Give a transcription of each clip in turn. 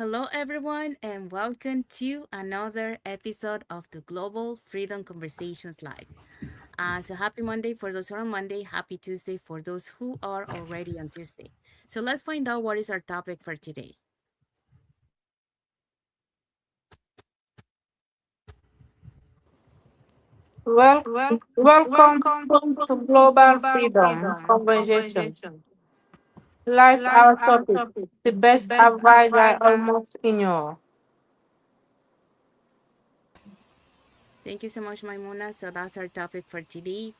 Hello, everyone, and welcome to another episode of the Global Freedom Conversations Live. So, happy Monday for those who are on Monday, happy Tuesday for those who are already on Tuesday. So, let's find out what is our topic for today. Well, welcome to Global Freedom Conversation. Life, our topic. The best advice I almost ignore. Thank you so much, Maimuna. So, that's our topic for today.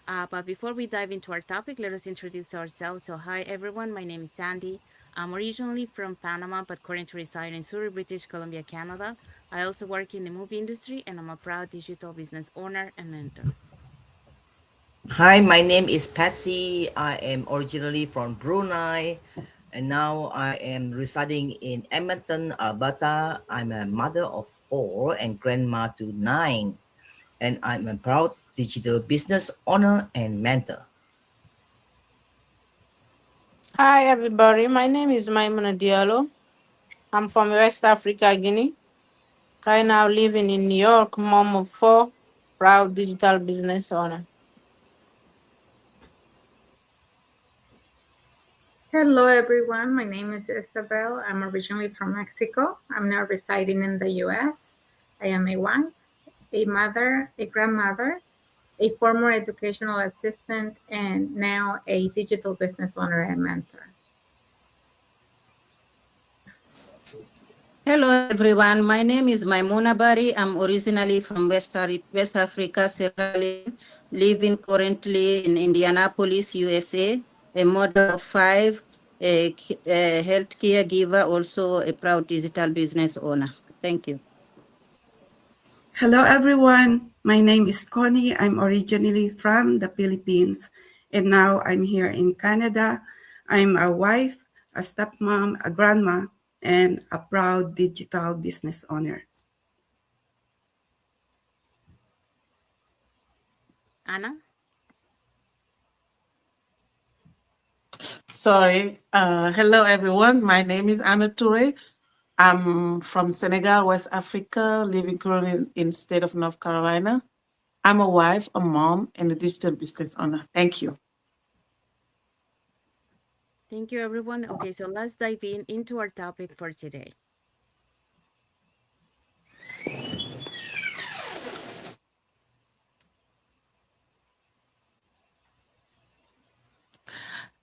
But before we dive into our topic, let us introduce ourselves. So, hi, everyone. My name is Sandy. I'm originally from Panama, but currently reside in Surrey, British Columbia, Canada. I also work in the movie industry, and I'm a proud digital business owner and mentor. Hi, my name is Patsy. I am originally from Brunei and now I am residing in Edmonton, Alberta. I'm a mother of four and grandma to nine, and I'm a proud digital business owner and mentor. Hi, everybody. My name is Maimuna Diallo. I'm from West Africa, Guinea. Right now, living in New York, mom of four, proud digital business owner. Hello, everyone. My name is Isabel. I'm originally from Mexico. I'm now residing in the US. I am a wife, a mother, a grandmother, a former educational assistant, and now a digital business owner and mentor. Hello, everyone. My name is Maimuna Bari. I'm originally from West Africa, Sierra Leone, living currently in Indianapolis, USA, a mother of five, a health caregiver, also a proud digital business owner. Thank you. Hello everyone, my name is Connie. I'm originally from the Philippines and now I'm here in Canada. I'm a wife, a stepmom, a grandma, and a proud digital business owner. Anna? Sorry. Hello, everyone. My name is Anna Toure. I'm from Senegal, West Africa, living currently in the state of North Carolina. I'm a wife, a mom, and a digital business owner. Thank you. Thank you, everyone. Okay, so let's dive into our topic for today.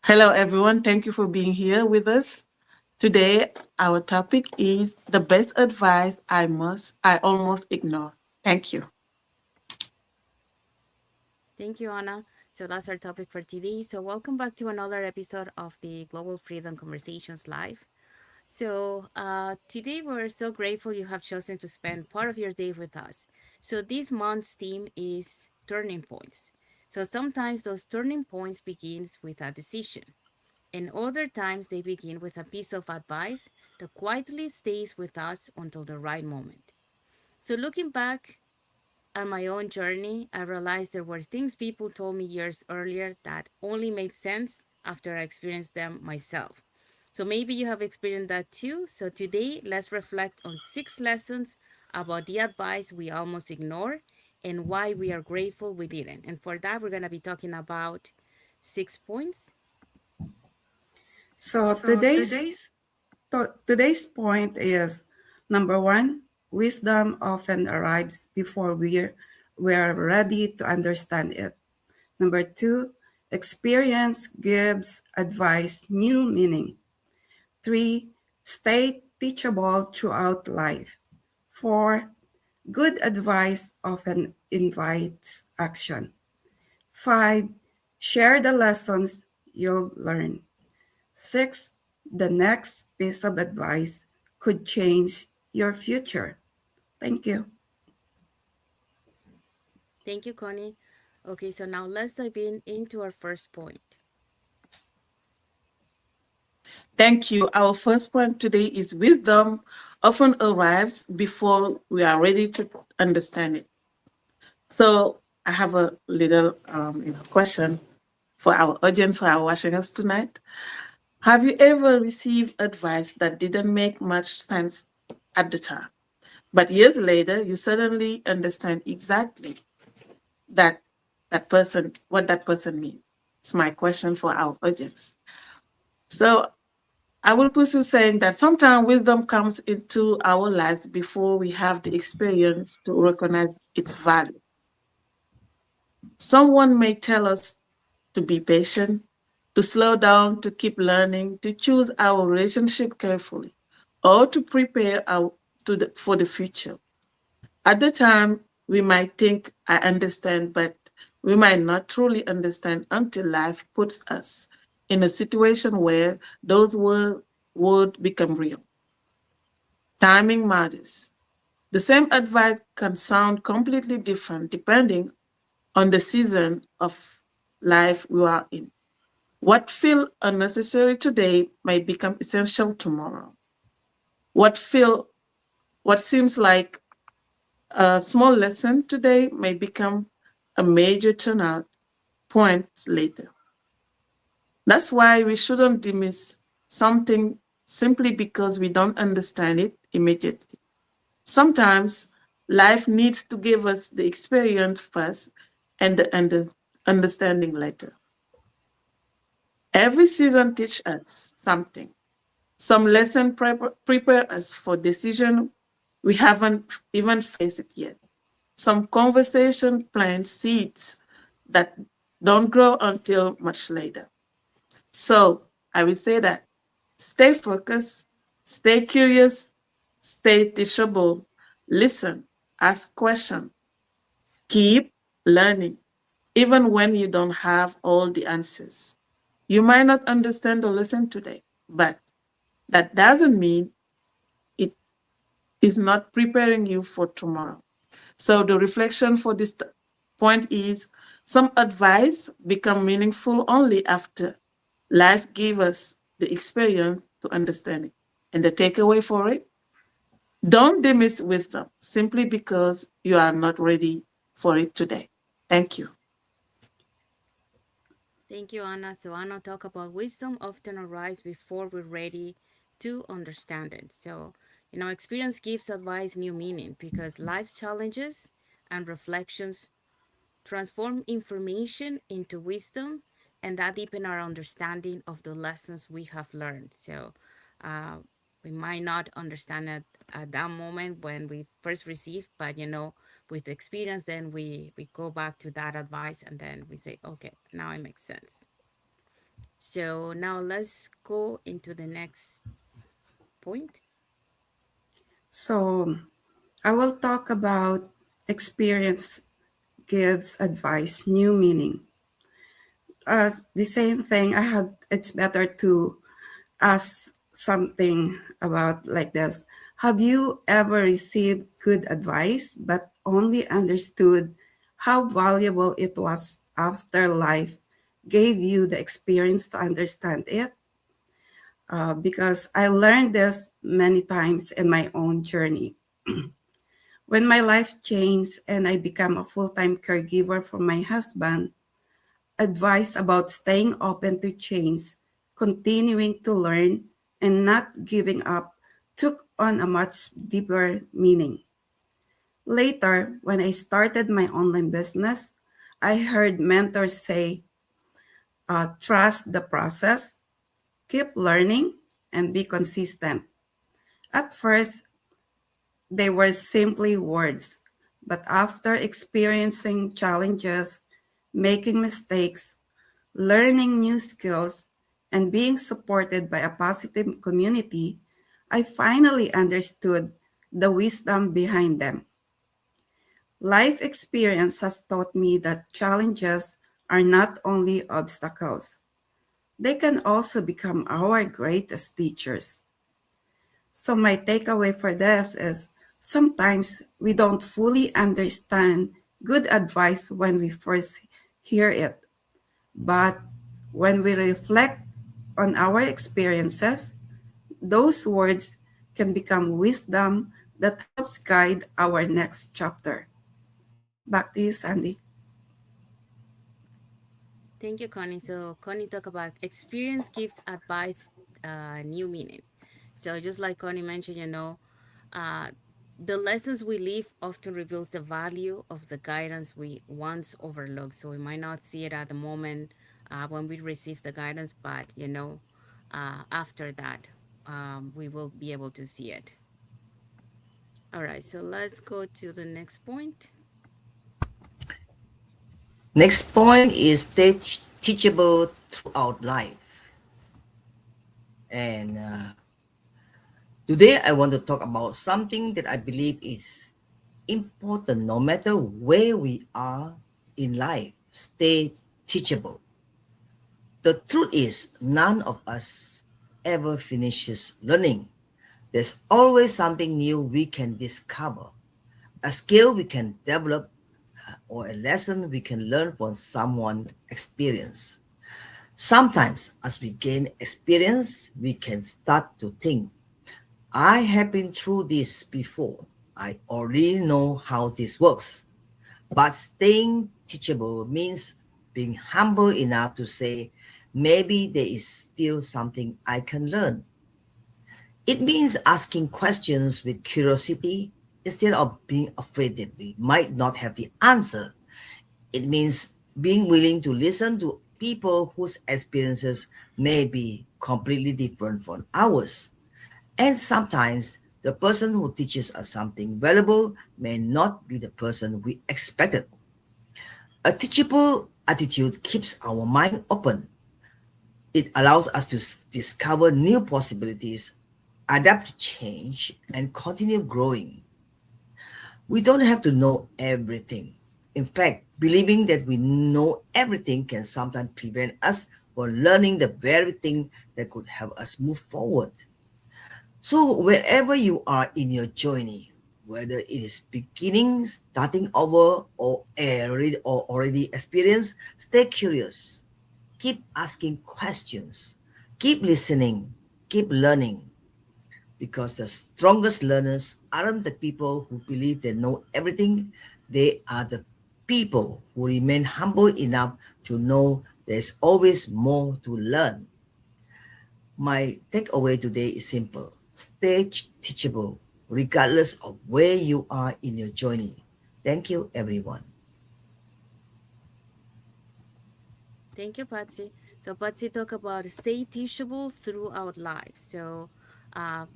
Hello, everyone. Thank you for being here with us. Today, our topic is the best advice I almost ignore. Thank you. Thank you, Anna. So that's our topic for today. So welcome back to another episode of the Global Freedom Conversations Live. Today we're so grateful you have chosen to spend part of your day with us. So this month's theme is turning points. So sometimes those turning points begins with a decision, and other times they begin with a piece of advice that quietly stays with us until the right moment. So looking back on my own journey, I realized there were things people told me years earlier that only made sense after I experienced them myself. So maybe you have experienced that too. So today, let's reflect on 6 lessons about the advice we almost ignore and why we are grateful we didn't. And for that, we're going to be talking about 6 points. So today's point is number one, wisdom often arrives before we're ready to understand it. Number two, experience gives advice new meaning. 3. Stay teachable throughout life. 4. Good advice often invites action. 5. Share the lessons you'll learn. 6. The next piece of advice could change your future. Thank you. Thank you, Connie. Okay, so now let's dive into our first point. Thank you. Our first point today is wisdom often arrives before we are ready to understand it. So I have a little question for our audience who are watching us tonight. Have you ever received advice that didn't make much sense at the time, but years later you suddenly understand exactly that what that person means? It's my question for our audience. So I will pursue saying that sometimes wisdom comes into our lives before we have the experience to recognize its value. Someone may tell us to be patient, to slow down, to keep learning, to choose our relationship carefully, or to prepare for the future. At the time, we might think, I understand, but we might not truly understand until life puts us in a situation where those words would become real. Timing matters. The same advice can sound completely different depending on the season of life we are in. What feels unnecessary today might become essential tomorrow. What feel what seems like a small lesson today may become a major turnout point later. That's why we shouldn't dismiss something simply because we don't understand it immediately. Sometimes life needs to give us the experience first and the understanding later. Every season teaches us something. Some lesson prepare us for decision we haven't even faced it yet. Some conversation plant seeds that don't grow until much later. So I will say that stay focused, stay curious, stay teachable, listen, ask questions, keep learning, even when you don't have all the answers. You might not understand the lesson today, but that doesn't mean it is not preparing you for tomorrow. So the reflection for this point is some advice become meaningful only after life gives us the experience to understand it. And the takeaway for it, don't dismiss wisdom simply because you are not ready for it today. Thank you. Thank you, Anna. So Anna talk about wisdom often arrives before we're ready to understand it. So, experience gives advice new meaning because life challenges and reflections transform information into wisdom, and that deepen our understanding of the lessons we have learned. So uh, we might not understand it at that moment when we first receive, but with experience, then we go back to that advice and then we say, okay, now it makes sense. So now let's go into the next point. So I will talk about experience gives advice new meaning. The same thing I have, it's better to ask something about like this. Have you ever received good advice but only understood how valuable it was after life gave you the experience to understand it? Because I learned this many times in my own journey. When my life changed and I became a full time caregiver for my husband, advice about staying open to change, continuing to learn, and not giving up took on a much deeper meaning. Later, when I started my online business, I heard mentors say, trust the process, keep learning, and be consistent. At first, they were simply words, but after experiencing challenges, making mistakes, learning new skills, and being supported by a positive community, I finally understood the wisdom behind them. Life experience has taught me that challenges are not only obstacles, they can also become our greatest teachers. So, my takeaway for this is sometimes we don't fully understand good advice when we first hear it, but when we reflect on our experiences, those words can become wisdom that helps guide our next chapter. Back to you, Sandy. Thank you, Connie. So Connie talk about experience gives advice new meaning. So just like Connie mentioned, uh, the lessons we live often reveals the value of the guidance we once overlooked. So we might not see it at the moment when we receive the guidance, but after that, we will be able to see it. All right, so let's go to the next point. Next point is stay teachable throughout life. And today I want to talk about something that I believe is important no matter where we are in life. Stay teachable. The truth is, none of us ever finishes learning. There's always something new we can discover, a skill we can develop, or a lesson we can learn from someone's experience. Sometimes, as we gain experience, we can start to think, I have been through this before. I already know how this works. But staying teachable means being humble enough to say, maybe there is still something I can learn. It means asking questions with curiosity instead of being afraid that we might not have the answer. It means being willing to listen to people whose experiences may be completely different from ours. And sometimes the person who teaches us something valuable may not be the person we expected. A teachable attitude keeps our mind open. It allows us to discover new possibilities, adapt to change, and continue growing. We don't have to know everything. In fact, believing that we know everything can sometimes prevent us from learning the very thing that could help us move forward. So, wherever you are in your journey, whether it is beginning, starting over, or already experienced, stay curious. Keep asking questions. Keep listening. Keep learning. Because the strongest learners aren't the people who believe they know everything, they are the people who remain humble enough to know there's always more to learn. My takeaway today is simple: stay teachable, regardless of where you are in your journey. Thank you, everyone. Thank you, Patsy. So Patsy talk about stay teachable throughout life. So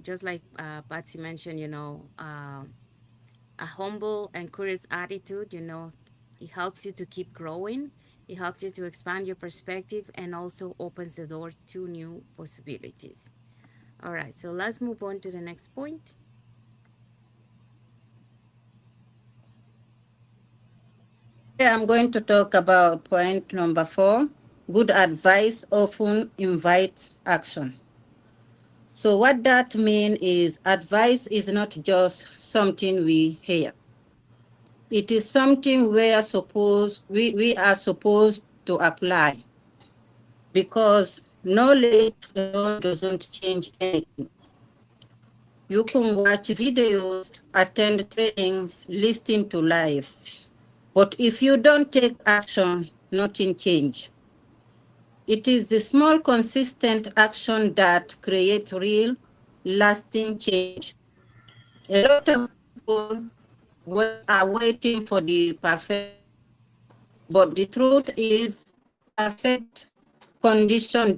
just like Patsy mentioned, a humble and curious attitude, it helps you to keep growing. It helps you to expand your perspective and also opens the door to new possibilities. All right, so let's move on to the next point. Today I'm going to talk about point number 4. Good advice often invites action. So what that means is advice is not just something we hear. It is something we are supposed to apply, because knowledge alone doesn't change anything. You can watch videos, attend trainings, listen to live. But if you don't take action, nothing changes. It is the small, consistent action that create real, lasting change. A lot of people are waiting for the perfect condition, but the truth is, perfect condition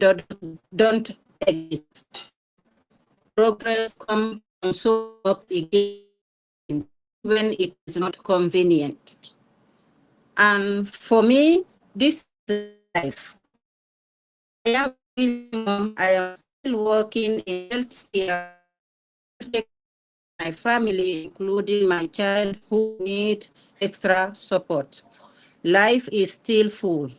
don't exist. Progress comes from showing up again and again, even when it is not convenient. And for me, this is life. I am a busy mom. I am still working in healthcare, still taking care of my family, including my child who need extra support. Life is still full.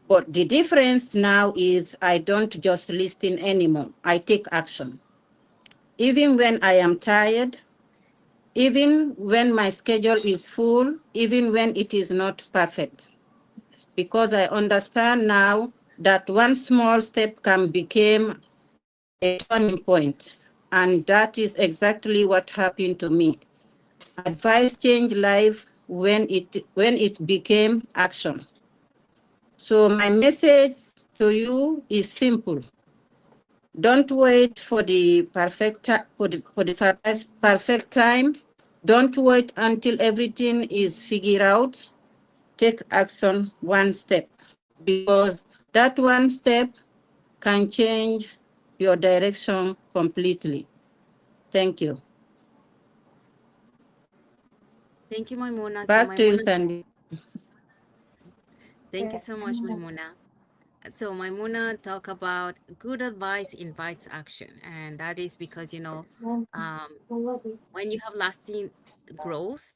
But the difference now is I don't just listen anymore. I take action. Even when I am tired, even when my schedule is full, even when it is not perfect. Because I understand now that one small step can become a turning point. And that is exactly what happened to me. Advice changed life when it became action. So my message to you is simple. Don't wait for the perfect time. Don't wait until everything is figured out. Take action one step, because that one step can change your direction completely. Thank you. Thank you, Maimuna. So, Back to you, Maimuna, Sandy. thank you so much, Maimuna. So, Maimuna talk about good advice invites action, and that is because um, when you have lasting growth,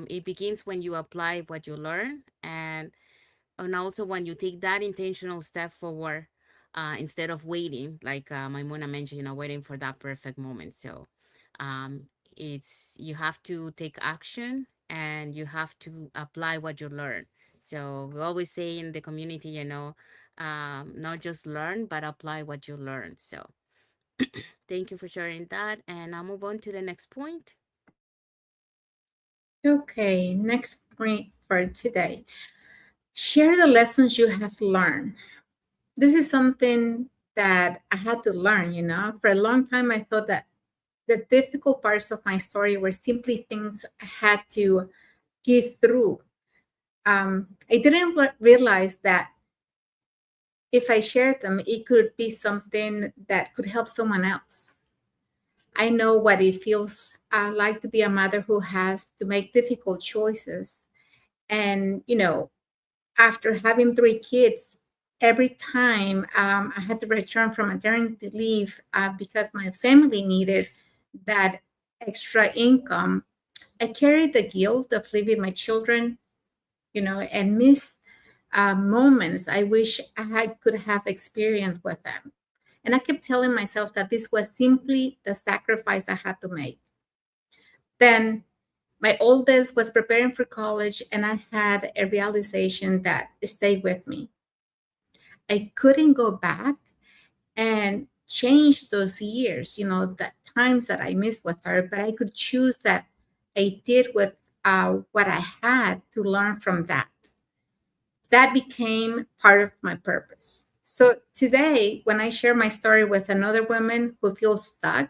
it begins when you apply what you learn, and also when you take that intentional step forward, instead of waiting, like Maimuna mentioned, waiting for that perfect moment. So um, it's you have to take action and you have to apply what you learn. So we always say in the community, not just learn but apply what you learn. So thank you for sharing that, and I'll move on to the next point. Okay, next point for today. Share the lessons you have learned. This is something that I had to learn, For a long time, I thought that the difficult parts of my story were simply things I had to get through. I didn't realize that if I shared them, it could be something that could help someone else. I know what it feels like to be a mother who has to make difficult choices. And, after having three kids, every time I had to return from maternity leave because my family needed that extra income, I carried the guilt of leaving my children, and miss moments I wish could have experienced with them. And I kept telling myself that this was simply the sacrifice I had to make. Then my oldest was preparing for college, and I had a realization that stayed with me. I couldn't go back and change those years, the times that I missed with her, but I could choose that I did with what I had to learn from that. That became part of my purpose. So today, when I share my story with another woman who feels stuck,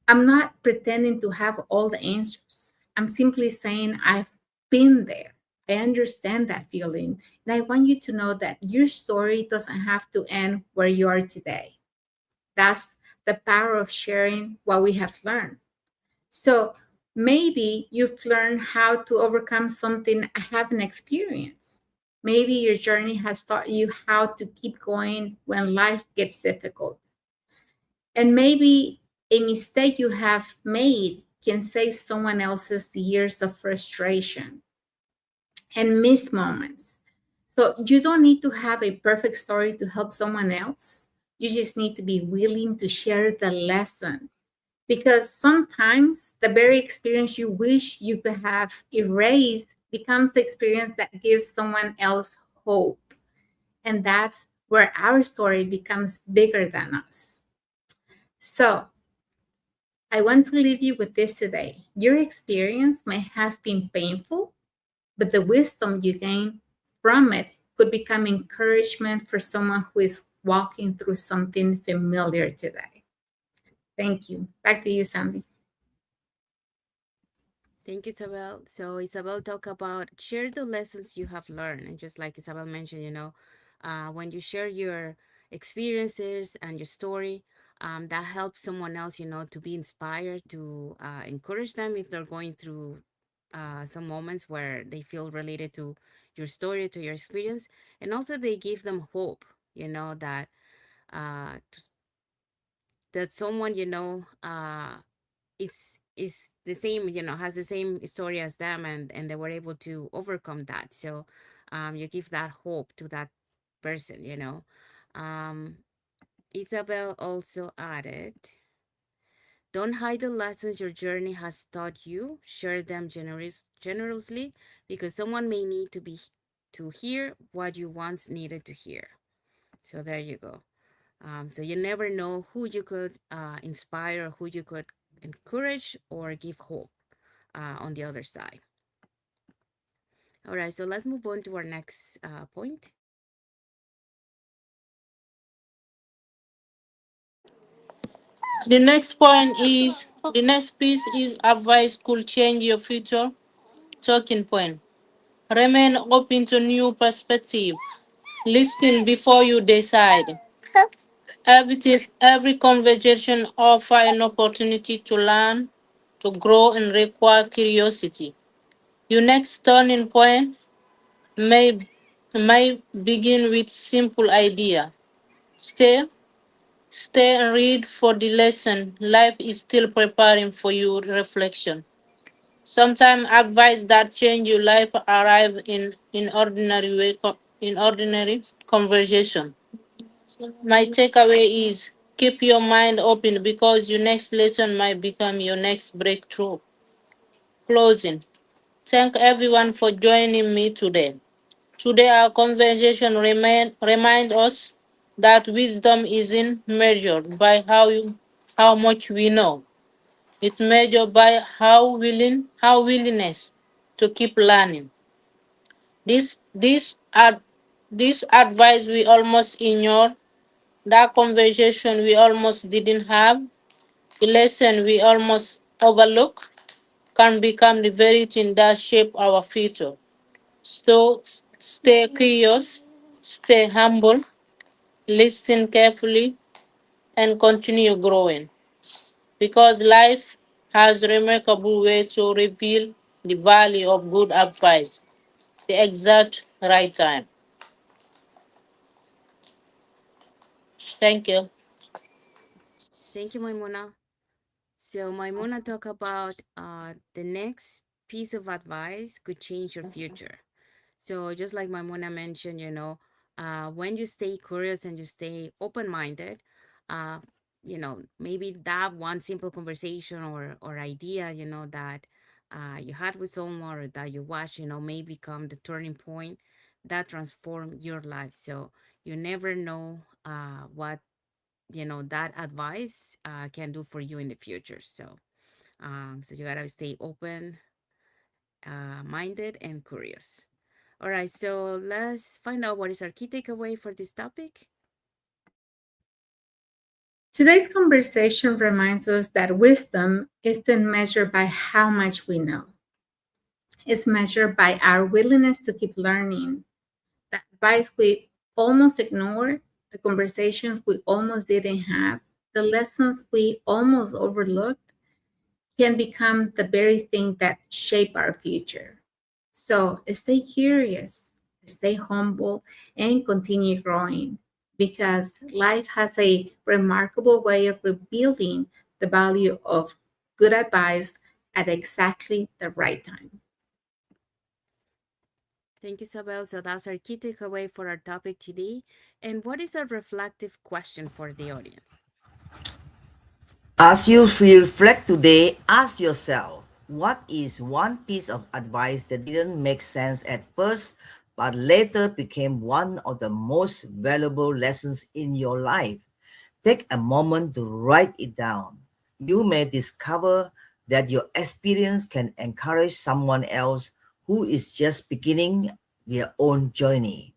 I'm not pretending to have all the answers. I'm simply saying I've been there. I understand that feeling. And I want you to know that your story doesn't have to end where you are today. That's the power of sharing what we have learned. So maybe you've learned how to overcome something I haven't experienced. Maybe your journey has taught you how to keep going when life gets difficult. And maybe a mistake you have made can save someone else's years of frustration and missed moments. So you don't need to have a perfect story to help someone else. You just need to be willing to share the lesson, because sometimes the very experience you wish you could have erased becomes the experience that gives someone else hope. And that's where our story becomes bigger than us. So I want to leave you with this today. Your experience may have been painful, but the wisdom you gain from it could become encouragement for someone who is walking through something familiar today. Thank you. Back to you, Sandy. Thank you, Isabel. So Isabel talk about share the lessons you have learned, and just like Isabel mentioned, when you share your experiences and your story, that helps someone else, to be inspired, to encourage them if they're going through some moments where they feel related to your story, to your experience, and also they give them hope, that just that someone, is the same, has the same story as them, and they were able to overcome that. So you give that hope to that person. um Isabel also added, don't hide the lessons your journey has taught you. Share them generously, because someone may need to hear what you once needed to hear. So there you go. So you never know who you could inspire, who you could encourage or give hope on the other side. All right, so let's move on to our next point. The next piece is advice could change your future. Talking point. Remain open to new perspective. Listen before you decide. Every conversation offers an opportunity to learn, to grow, and require curiosity. Your next turning point may may begin with simple idea. Stay, stay and read for the lesson. Life is still preparing for your reflection. Sometimes advice that change your life arrive in ordinary conversation. My takeaway is keep your mind open because your next lesson might become your next breakthrough. Closing. Thank everyone for joining me today. Today our conversation remind us that wisdom isn't measured by how much we know. It's measured by how willingness to keep learning. This this ad, this advice we almost ignore, that conversation we almost didn't have, the lesson we almost overlook can become the very thing that shape our future. So stay curious, stay humble, listen carefully, and continue growing. Because life has remarkable way to reveal the value of good advice, the exact right time. Thank you. Thank you, Maimuna. So Maimuna talk about the next piece of advice could change your future. So just like Maimuna mentioned, when you stay curious and you stay open-minded, uh, maybe that one simple conversation or idea, that you had with someone or that you watch, may become the turning point that transform your life. So you never know what that advice can do for you in the future. So you gotta stay open minded and curious. All right, so let's find out what is our key takeaway for this topic. Today's conversation reminds us that wisdom isn't measured by how much we know, it's measured by our willingness to keep learning. The advice we almost ignored, the conversations we almost didn't have, the lessons we almost overlooked can become the very thing that shape our future. So stay curious, stay humble, and continue growing because life has a remarkable way of revealing the value of good advice at exactly the right time. Thank you, Isabel. So that's our key takeaway for our topic today. And what is our reflective question for the audience? As you reflect today, ask yourself, what is one piece of advice that didn't make sense at first, but later became one of the most valuable lessons in your life? Take a moment to write it down. You may discover that your experience can encourage someone else who is just beginning their own journey.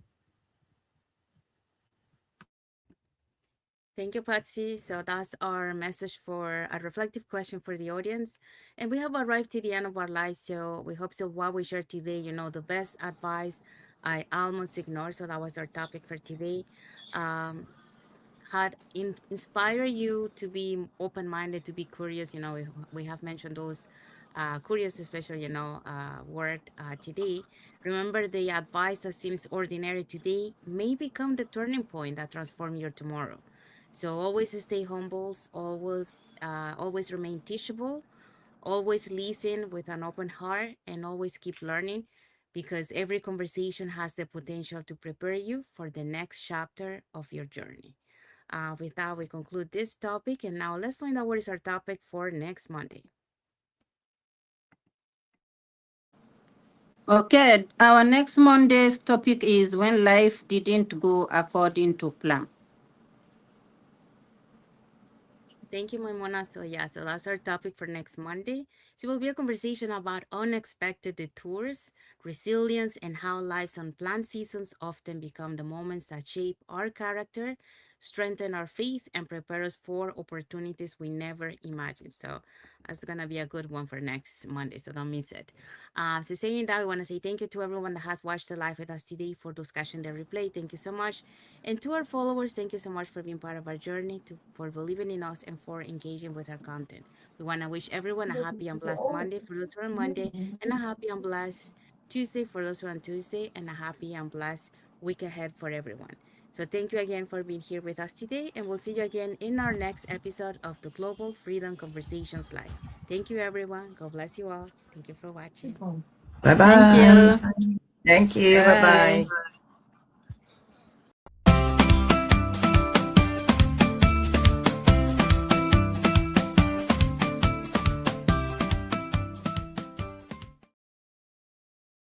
Thank you, Patsy. So that's our message for a reflective question for the audience. And we have arrived to the end of our life. So we hope so what we shared today, the best advice I almost ignored. So that was our topic for today. Um, had inspire you to be open-minded, to be curious. We have mentioned those curious, especially, word today. Remember, the advice that seems ordinary today may become the turning point that transform your tomorrow. So always stay humble, always remain teachable, always listen with an open heart, and always keep learning because every conversation has the potential to prepare you for the next chapter of your journey. With that, we conclude this topic, and now let's find out what is our topic for next Monday. Okay, our next Monday's topic is when life didn't go according to plan. Thank you, Maimona. So that's our topic for next Monday. So it will be a conversation about unexpected detours, resilience, and how life's unplanned seasons often become the moments that shape our character. strengthen our faith, and prepare us for opportunities we never imagined. So that's gonna be a good one for next Monday. So don't miss it. So saying that, I want to say thank you to everyone that has watched the live with us today. For those catching the replay, thank you so much. And to our followers, thank you so much for being part of our journey, for believing in us, and for engaging with our content. We want to wish everyone a happy and blessed Monday for those who are on Monday, and a happy and blessed Tuesday for those who are on Tuesday, and a happy and blessed week ahead for everyone. So thank you again for being here with us today, and we'll see you again in our next episode of the Global Freedom Conversations Live. Thank you, everyone. God bless you all. Thank you for watching. Bye Thank bye. you. Thank you. Bye Bye. bye.